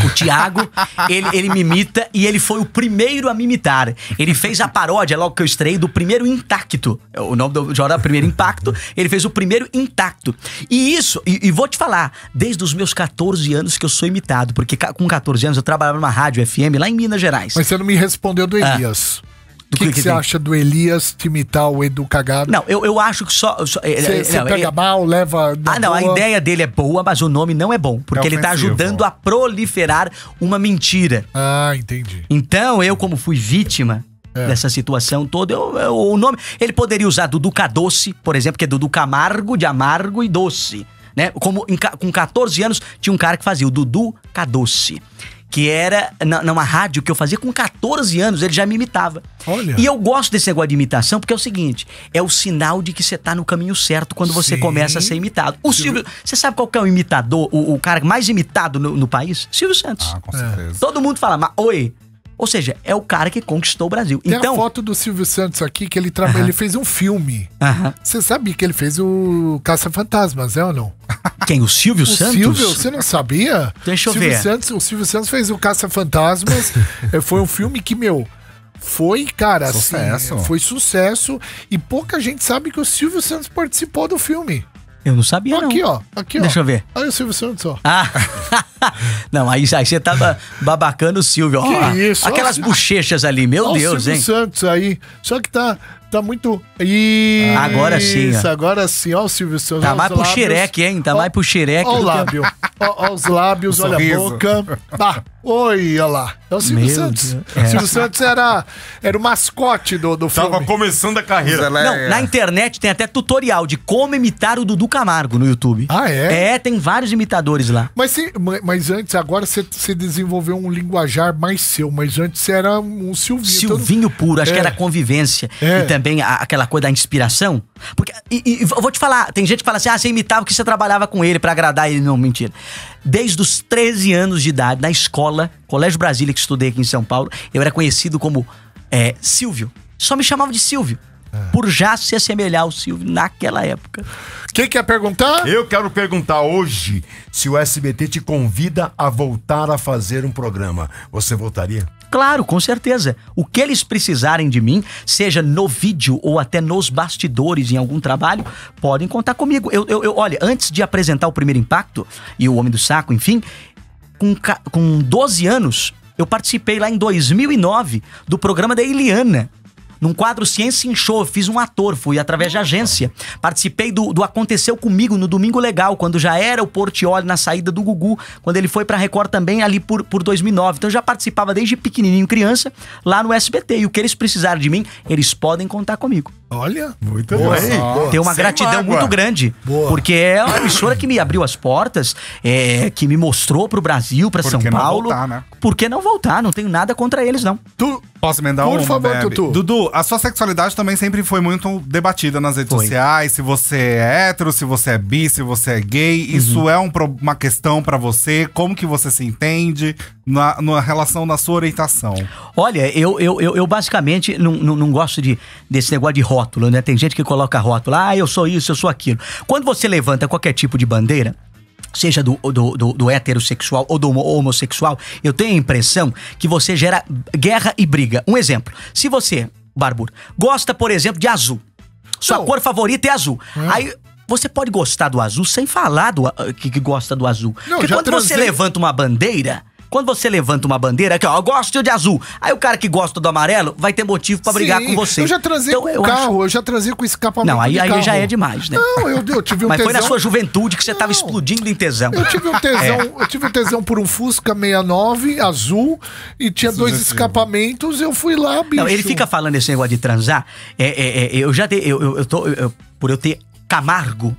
O Thiago, ele me imita e ele foi o primeiro a me imitar. Ele fez a paródia, logo que eu estrei, do Primeiro Intacto. O nome do jornal é Primeiro Impacto. Ele fez o Primeiro Intacto. E isso, e vou te falar, desde os meus 14 anos que eu sou imitado. Porque com 14 anos eu trabalhava numa rádio FM lá em Minas Gerais. Mas você não me respondeu do Elias. O que você acha do Elias te imitar o Edu cagado? Não, eu acho que só... Você pega mal, leva... Não, a ideia dele é boa, mas o nome não é bom. Porque ele tá ajudando a proliferar uma mentira. Ah, entendi. Então, eu como fui vítima dessa situação toda, o nome... Ele poderia usar Dudu Cadoce, por exemplo, que é Dudu Camargo, de amargo e doce. Né? Como com 14 anos, tinha um cara que fazia o Dudu Cadoce. Que era numa rádio que eu fazia com 14 anos, ele já me imitava. Olha. E eu gosto desse negócio de imitação porque é o seguinte, é o sinal de que você tá no caminho certo quando você começa a ser imitado. O Silvio, você sabe qual que é o imitador, o cara mais imitado no país? Silvio Santos. Ah, com certeza. Todo mundo fala, mas oi. Ou seja, é o cara que conquistou o Brasil. Tem então, a foto do Silvio Santos aqui, que ele fez um filme. Você sabe que ele fez o Caça-Fantasmas, é ou não? Quem? O Silvio Santos? O Silvio, você não sabia? Deixa eu ver. O Silvio Santos fez o Caça-Fantasmas. Foi um filme que, foi, cara, sucesso. Assim, foi sucesso. E pouca gente sabe que o Silvio Santos participou do filme. Eu não sabia, não. Aqui, ó. Deixa eu ver. Olha o Silvio Santos, ó. Não, aí você tava babacando o Silvio. Que isso? Aquelas bochechas ali, meu Deus, hein? O Silvio Santos aí. Só que tá muito... Agora sim, ó. Agora sim, ó o Silvio Santos. Tá mais pro xereque, hein? Tá mais pro xereque. Ó o lábio. Ó os lábios, olha a boca. Oi, olha lá. É o Silvio Santos. O Silvio Santos era o mascote do filme. Tava começando a carreira. Não, na internet tem até tutorial de como imitar o Dudu Camargo no YouTube. Ah, é? Tem vários imitadores lá. Mas antes, agora você desenvolveu um linguajar mais seu, mas antes você era um Silvinho. Silvinho puro, acho que era convivência. E também aquela coisa da inspiração. Porque, e eu vou te falar, tem gente que fala assim, você imitava porque você trabalhava com ele pra agradar ele. Não, mentira. Desde os 13 anos de idade, na escola, Colégio Brasília, que estudei aqui em São Paulo, eu era conhecido como Silvio. Só me chamavam de Silvio. Por já se assemelhar ao Silvio naquela época. Quem quer perguntar? Eu quero perguntar hoje se o SBT te convida a voltar a fazer um programa. Você voltaria? Claro, com certeza. O que eles precisarem de mim, seja no vídeo ou até nos bastidores em algum trabalho, podem contar comigo. Olha, antes de apresentar o Primeiro Impacto e o Homem do Saco, enfim, com 12 anos, eu participei lá em 2009 do programa da Eliana. Num quadro Ciência em Show, fiz um ator, fui através de agência. Participei do Aconteceu Comigo no Domingo Legal, quando já era o Portiolli na saída do Gugu, quando ele foi pra Record também ali por 2009. Então eu já participava desde pequenininho, criança, lá no SBT. E o que eles precisarem de mim, eles podem contar comigo. Olha, muito bom. Tenho uma gratidão muito grande. Boa. Porque é uma emissora que me abriu as portas, que me mostrou pro Brasil, pra São Paulo. Voltar, né? Por que não voltar? Não tenho nada contra eles, não. Posso emendar Por favor, Tutu. Dudu, a sua sexualidade também sempre foi muito debatida nas redes sociais. Se você é hétero, se você é bi, se você é gay. Isso é uma questão pra você? Como que você se entende na relação da sua orientação? Olha, eu basicamente não gosto desse negócio de rótulo, né? Tem gente que coloca rótulo. Eu sou isso, eu sou aquilo. Quando você levanta qualquer tipo de bandeira, seja do heterossexual ou do homossexual, eu tenho a impressão que você gera guerra e briga. Um exemplo, se você, Bárbaro, gosta, por exemplo, de azul, sua cor favorita é azul, aí você pode gostar do azul sem falar que gosta do azul. Porque quando você levanta uma bandeira... Quando você levanta uma bandeira, aqui ó, eu gosto de azul. Aí o cara que gosta do amarelo vai ter motivo pra brigar com você. Eu já transei com o carro, eu já transei com escapamento. Não, aí já é demais, né? Não, eu tive um Mas tesão. foi na sua juventude que você tava explodindo em tesão. Eu tive um tesão, eu tive um tesão por um Fusca 69 azul e tinha 2 escapamentos, eu fui lá, bicho. Não, ele fica falando esse negócio de transar. Eu já dei, por eu ter Camargo,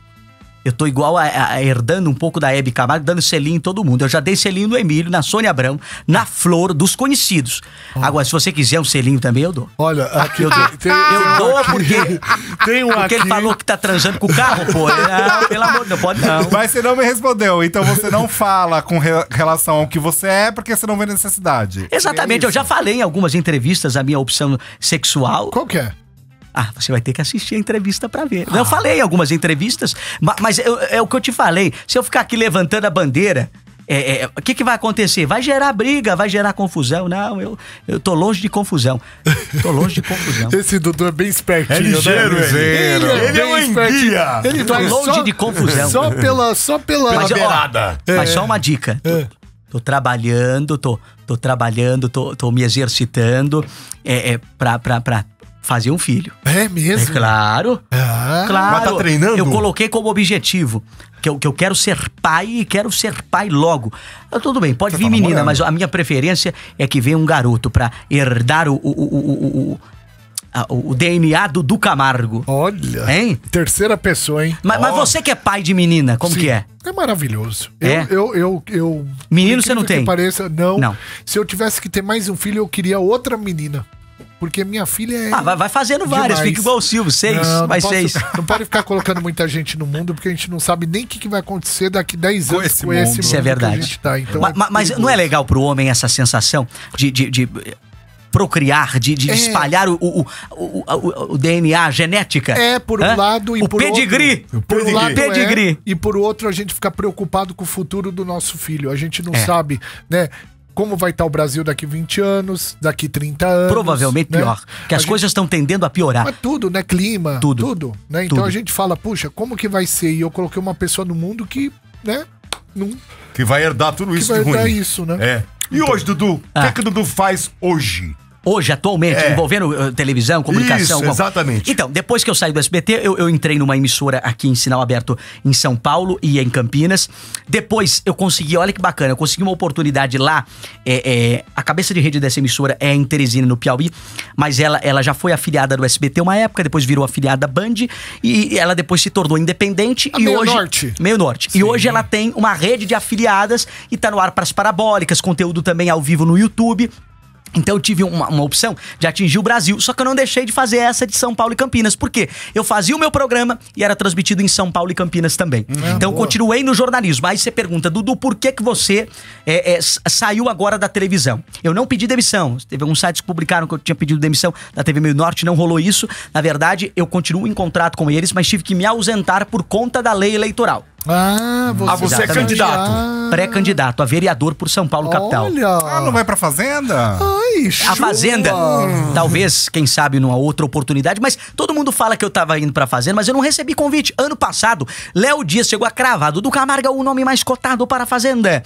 eu tô igual herdando um pouco da Hebe Camargo, dando selinho em todo mundo. Eu já dei selinho no Emílio, na Sônia Abrão, na Flor, dos conhecidos. Agora, se você quiser um selinho também, eu dou. Olha, aqui eu dou aqui. Porque ele falou que tá transando com o carro, pô. Não, pelo amor de Deus, pode não. Mas você não me respondeu, então você não fala com relação ao que você é, porque você não vê necessidade. Exatamente, eu já falei em algumas entrevistas a minha opção sexual. Qual que é? Ah, você vai ter que assistir a entrevista pra ver. Eu falei em algumas entrevistas, mas é o que eu te falei. Se eu ficar aqui levantando a bandeira, o que vai acontecer? Vai gerar briga, vai gerar confusão. Não, eu tô longe de confusão. Tô longe de confusão. Esse Dudu é bem espertinho, É ligeiro, né? Ele é um guia. Ele tá longe de confusão. Só pela Mas, beirada. Mas só uma dica. Tô trabalhando, tô trabalhando, tô me exercitando pra fazer um filho. É mesmo? Claro. Claro. Mas tá treinando? Eu coloquei como objetivo que eu quero ser pai e quero ser pai logo. Tudo bem, pode vir menina, mas a minha preferência é que venha um garoto pra herdar o DNA do Camargo. Olha. Hein? Terceira pessoa, hein? Mas você que é pai de menina, como que é? É maravilhoso. É? Eu Menino você não tem? Que pareça, não. Não. Se eu tivesse que ter mais um filho, eu queria outra menina. Porque minha filha é... vai fazendo várias, demais. fica igual o Silvio, 6, mais 6. Não pode ficar colocando muita gente no mundo, porque a gente não sabe nem o que vai acontecer daqui 10 anos com esse mundo Isso é verdade. que a gente tá. Então mas não é legal pro homem essa sensação de procriar, de espalhar o DNA, a genética? Por um lado e o por pedigree. outro. Por um lado pedigree. e por outro a gente fica preocupado com o futuro do nosso filho. A gente não sabe, né? Como vai estar o Brasil daqui 20 anos, daqui 30 anos. Provavelmente pior. Que as coisas estão tendendo a piorar. Mas tudo, né? Clima, tudo né? Então Tudo. a gente fala, puxa, como que vai ser? E eu coloquei uma pessoa no mundo que, né? Que vai herdar tudo isso vai de ruim. herdar isso, né? É. E hoje, Dudu? O que o Dudu faz hoje? Hoje, atualmente, envolvendo televisão, comunicação... Isso, exatamente. Então, depois que eu saí do SBT, eu entrei numa emissora aqui em Sinal Aberto em São Paulo e em Campinas. Depois eu consegui, olha que bacana, eu consegui uma oportunidade lá. A cabeça de rede dessa emissora é em Teresina, no Piauí, mas ela já foi afiliada do SBT uma época, depois virou afiliada da Band e ela depois se tornou independente. Meio Norte. Meio Norte. Sim. E hoje ela tem uma rede de afiliadas e tá no ar para as parabólicas, conteúdo também ao vivo no YouTube. Então eu tive uma opção de atingir o Brasil, só que eu não deixei de fazer essa de São Paulo e Campinas. Por quê? Eu fazia o meu programa e era transmitido em São Paulo e Campinas também. Então eu continuei no jornalismo. Aí você pergunta, Dudu, por que você saiu agora da televisão? Eu não pedi demissão. Teve alguns sites que publicaram que eu tinha pedido demissão da TV Meio Norte, não rolou isso. Na verdade, eu continuo em contrato com eles, mas tive que me ausentar por conta da lei eleitoral. Você é candidato. Pré-candidato a vereador por São Paulo, capital. Olha! Não vai pra Fazenda? Ai, A Fazenda, talvez, quem sabe, numa outra oportunidade, mas todo mundo fala que eu tava indo pra Fazenda, mas eu não recebi convite. Ano passado, Léo Dias chegou a cravar, Dudu Camargo é o nome mais cotado para a Fazenda.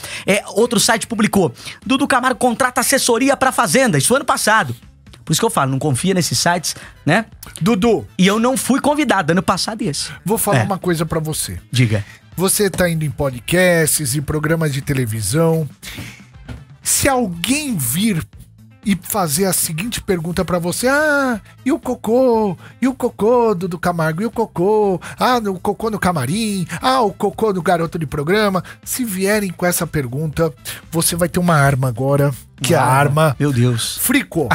Outro site publicou, Dudu Camargo contrata assessoria pra Fazenda, isso ano passado. Por isso que eu falo, não confia nesses sites, né? Dudu. E eu não fui convidado ano passado esse. Vou falar uma coisa pra você. Diga. Você tá indo em podcasts e programas de televisão. Se alguém vir e fazer a seguinte pergunta pra você: e o cocô? E o cocô do Camargo? E o cocô? O cocô no camarim? O cocô do garoto de programa? Se vierem com essa pergunta, você vai ter uma arma agora, que é a arma... Meu Deus. Frico.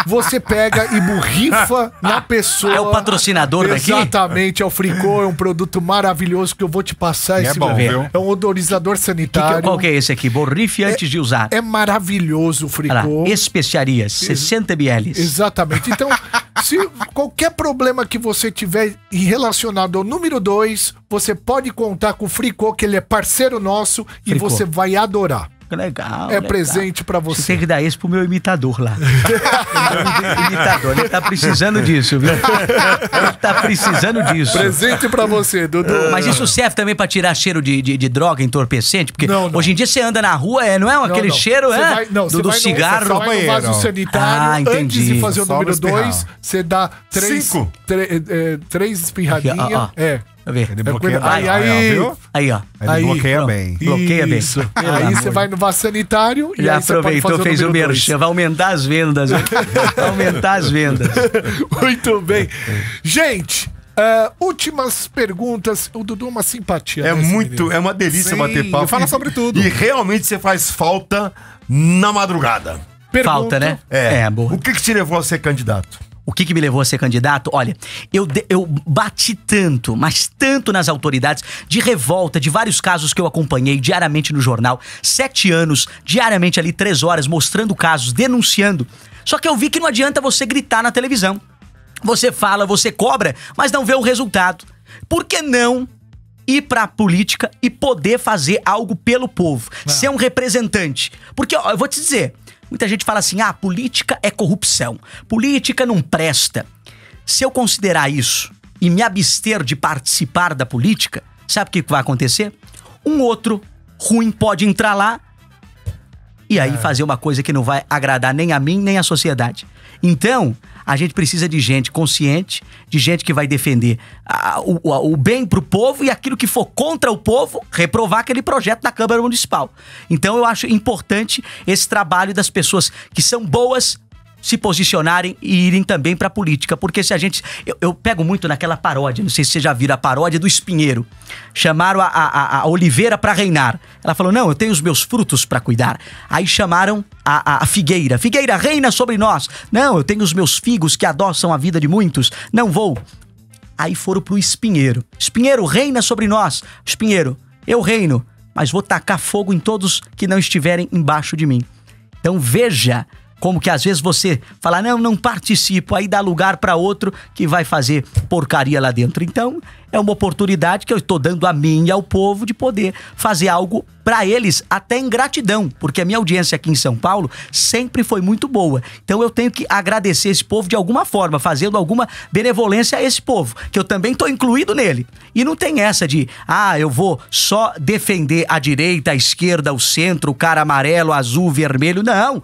você pega e borrifa na pessoa. É o patrocinador daqui? Exatamente, é o Fricô, é um produto maravilhoso que eu vou te passar. É bom, viu? É um odorizador sanitário. Qual que é esse aqui? Borrife antes de usar. É maravilhoso o Olha lá, Fricô. especiarias, 60 ml. Exatamente. Então, se qualquer problema que você tiver relacionado ao número 2, você pode contar com o Fricô, que ele é parceiro nosso e Fricô. você vai adorar. Legal. É presente pra você. Você tem que dar esse pro meu imitador lá. Imitador, ele tá precisando disso, viu? Ele tá precisando disso. Presente pra você, Dudu. Mas isso serve também pra tirar cheiro de droga entorpecente? Porque Não, não. hoje em dia você anda na rua, não é aquele não. cheiro, Você é? vai- não, você do vai no- cigarro. Você vai no vaso banheiro. sanitário, entendi. antes de fazer o Só número pra espirrar. 2, você dá 3 5. espirradinhas. Aqui, ó. É. Deixa eu ver. Ele bloqueia bem. Aí, ó, viu? Aí, ó. Ele bloqueia pronto. bem. Bloqueia bem. Isso. Pelo Aí amor você vai no vaso sanitário e Já aí você pode aproveitou, fazer fez o número dois. merchan. Vai aumentar as vendas. Vai aumentar as vendas. Muito bem. Gente, últimas perguntas. O Dudu é uma simpatia. É né, esse muito, menino? é uma delícia Sim, bater papo. fala sobre tudo. E realmente você faz falta na madrugada. Pergunta. Falta, né? Boa. O que te levou a ser candidato? O que me levou a ser candidato? Olha, eu bati tanto, mas tanto nas autoridades, de revolta, de vários casos que eu acompanhei diariamente no jornal, 7 anos, diariamente ali 3 horas, mostrando casos, denunciando. Só que eu vi que não adianta você gritar na televisão. Você fala, você cobra, mas não vê o resultado. Por que não ir pra política e poder fazer algo pelo povo? Ser um representante. Porque, ó, eu vou te dizer, muita gente fala assim, política é corrupção. Política não presta. Se eu considerar isso e me abster de participar da política, sabe o que vai acontecer? Um outro ruim pode entrar lá e aí fazer uma coisa que não vai agradar nem a mim, nem a sociedade. Então, a gente precisa de gente consciente, de gente que vai defender o bem pro povo e aquilo que for contra o povo, reprovar aquele projeto na Câmara Municipal. Então, eu acho importante esse trabalho das pessoas que são boas se posicionarem e irem também pra política. Porque se a gente... Eu pego muito naquela paródia, não sei se vocês já viram a paródia do espinheiro. Chamaram a oliveira pra reinar. Ela falou, não, eu tenho os meus frutos pra cuidar. Aí chamaram a figueira. Figueira, reina sobre nós. Não, eu tenho os meus figos que adoçam a vida de muitos. Não vou. Aí foram pro espinheiro. Espinheiro, reina sobre nós. Espinheiro, eu reino, mas vou tacar fogo em todos que não estiverem embaixo de mim. Então veja como que às vezes você fala, não participo, aí dá lugar para outro que vai fazer porcaria lá dentro. Então, é uma oportunidade que eu estou dando a mim e ao povo de poder fazer algo para eles, até em gratidão, porque a minha audiência aqui em São Paulo sempre foi muito boa. Então, eu tenho que agradecer esse povo de alguma forma, fazendo alguma benevolência a esse povo, que eu também estou incluído nele. E não tem essa de, eu vou só defender a direita, a esquerda, o centro, o cara amarelo, azul, vermelho. Não!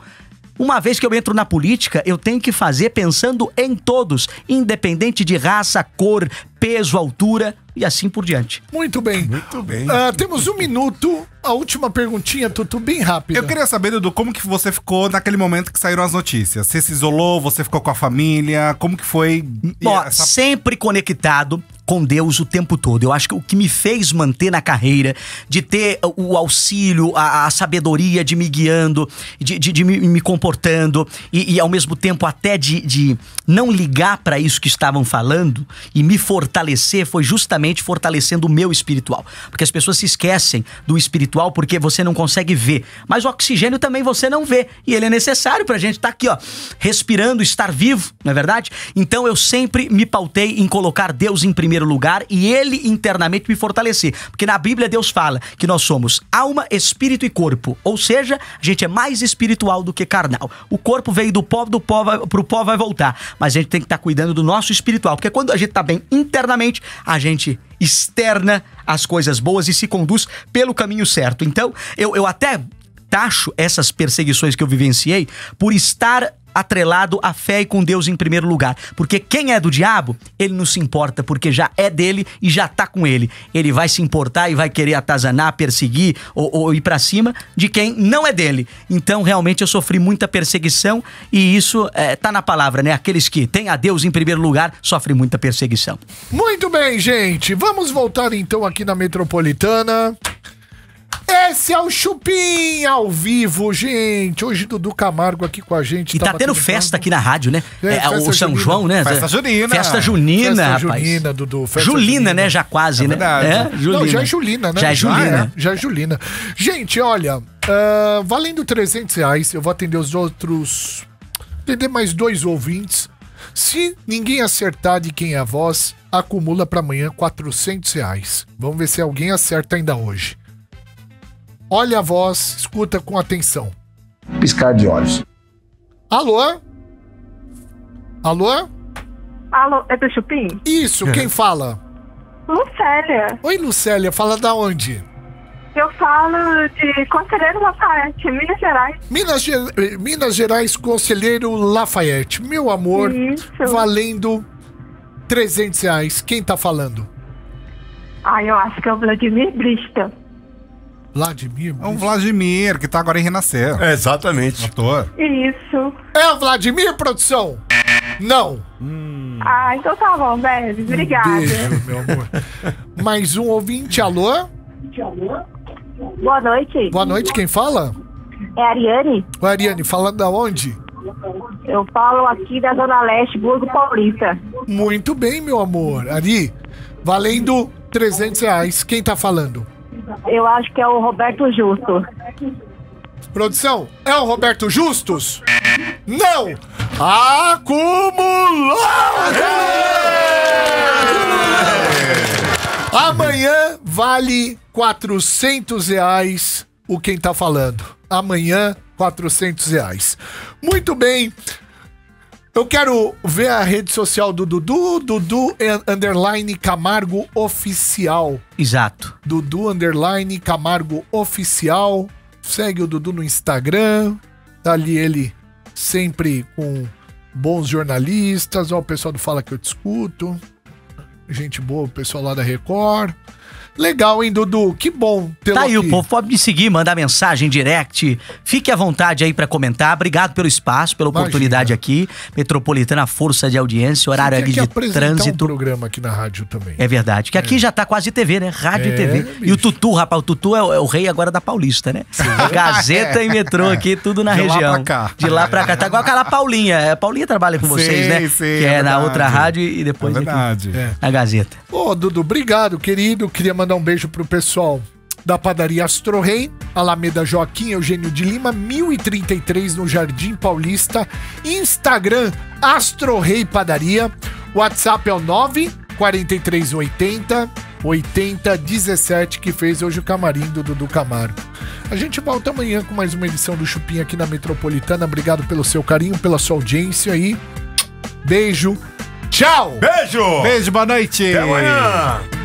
Uma vez que eu entro na política, eu tenho que fazer pensando em todos, independente de raça, cor, peso, altura e assim por diante. Muito bem. Muito bem. Temos 1 minuto. A última perguntinha, Tutu, bem rápida. Eu queria saber, Dudu, como que você ficou naquele momento que saíram as notícias? Você se isolou, você ficou com a família? Como que foi? Ó, sempre conectado com Deus o tempo todo. Eu acho que o que me fez manter na carreira, de ter o auxílio, a sabedoria de me guiando, de me comportando e ao mesmo tempo até de não ligar para isso que estavam falando e me fortalecer, foi justamente fortalecendo o meu espiritual. Porque as pessoas se esquecem do espiritual porque você não consegue ver. Mas o oxigênio também você não vê. E ele é necessário pra gente estar aqui, ó, respirando, estar vivo, não é verdade? Então eu sempre me pautei em colocar Deus em primeiro lugar e Ele internamente me fortalecer. Porque na Bíblia Deus fala que nós somos alma, espírito e corpo. Ou seja, a gente é mais espiritual do que carnal. O corpo veio do pó pro pó vai voltar. Mas a gente tem que estar cuidando do nosso espiritual. Porque quando a gente tá bem internamente, a gente externa as coisas boas e se conduz pelo caminho certo. Então, eu até taxo essas perseguições que eu vivenciei por estar atrelado à fé e com Deus em primeiro lugar. Porque quem é do diabo, ele não se importa, porque já é dele e já tá com ele. Ele vai se importar e vai querer atazanar, perseguir ou ir pra cima de quem não é dele. Então, realmente, eu sofri muita perseguição e isso tá na palavra, né? Aqueles que têm a Deus em primeiro lugar sofrem muita perseguição. Muito bem, gente. Vamos voltar então aqui na Metropolitana. Esse é o Chupim ao vivo, gente. Hoje Dudu Camargo aqui com a gente. E tá tendo festa aqui na rádio, né? O São junina. João, né? Festa junina. Festa junina, Festa rapaz. junina, Dudu. Festa Julina, junina. né? Já quase, né? verdade. Julina. Não, já é Julina, né? Já é Julina. Já é Julina. Gente, olha, valendo R$300, eu vou atender os outros... Atender mais 2 ouvintes. Se ninguém acertar de quem é a voz, acumula pra amanhã R$400. Vamos ver se alguém acerta ainda hoje. Olha a voz, escuta com atenção. Piscar de olhos. Alô? Alô? Alô, é do Chupim? Isso, quem fala? Lucélia. Oi, Lucélia, fala da onde? Eu falo de Conselheiro Lafayette, Minas Gerais. Minas Gerais, Conselheiro Lafayette. Meu amor, Isso. valendo R$300. Quem tá falando? Eu acho que é o Vladimir Brista. Vladimir? É um Vladimir, que tá agora em Renascer. Exatamente. Ator. Isso. É o Vladimir, produção? Não. Então tá bom, Bebe. Obrigada. Beijo, meu amor. Mais um ouvinte, alô? Boa noite. Boa noite, quem fala? É a Ariane. Ô, Ariane, fala da onde? Eu falo aqui da Zona Leste, Burgo Paulista. Muito bem, meu amor. Ari, valendo R$300. Quem tá falando? Eu acho que é o Roberto Justo. Produção, é o Roberto Justus? Não! Acumulou! Amanhã vale R$400 o quem tá falando. Amanhã, R$400. Muito bem. Eu quero ver a rede social do Dudu, Dudu _ Camargo Oficial. Exato. Dudu _ Camargo Oficial. Segue o Dudu no Instagram. Tá ali ele sempre com bons jornalistas. Ó, o pessoal do Fala Que Eu Te Escuto. Gente boa, o pessoal lá da Record. Legal, hein, Dudu? Que bom tê-lo Tá aí, aqui. o povo pode me seguir, mandar mensagem, direct. Fique à vontade aí pra comentar. Obrigado pelo espaço, pela Imagina. oportunidade aqui. Metropolitana, força de audiência, horário Tem aqui que de apresentar trânsito. um programa aqui na rádio também. É verdade. Que aqui já tá quase TV, né? Rádio É, e TV. E bicho. o Tutu, rapaz, o Tutu é o rei agora da Paulista, né? Gazeta e metrô aqui, tudo na De lá região. pra cá. De lá pra cá. Tá igual aquela Paulinha. A Paulinha trabalha com vocês, Sim, né? sim, que é é na verdade. outra rádio e depois É aqui verdade. na Gazeta. Ô, Dudu, obrigado, querido. Queria mandar um beijo pro pessoal da padaria Astro Rei, Alameda Joaquim Eugênio de Lima, 1033 no Jardim Paulista. Instagram, Astro Rei Padaria. WhatsApp é o 94380-8017, que fez hoje o camarim do Dudu Camargo. A gente volta amanhã com mais uma edição do Chupim aqui na Metropolitana. Obrigado pelo seu carinho, pela sua audiência aí. Beijo. Tchau! Beijo! Beijo, boa noite. Até amanhã!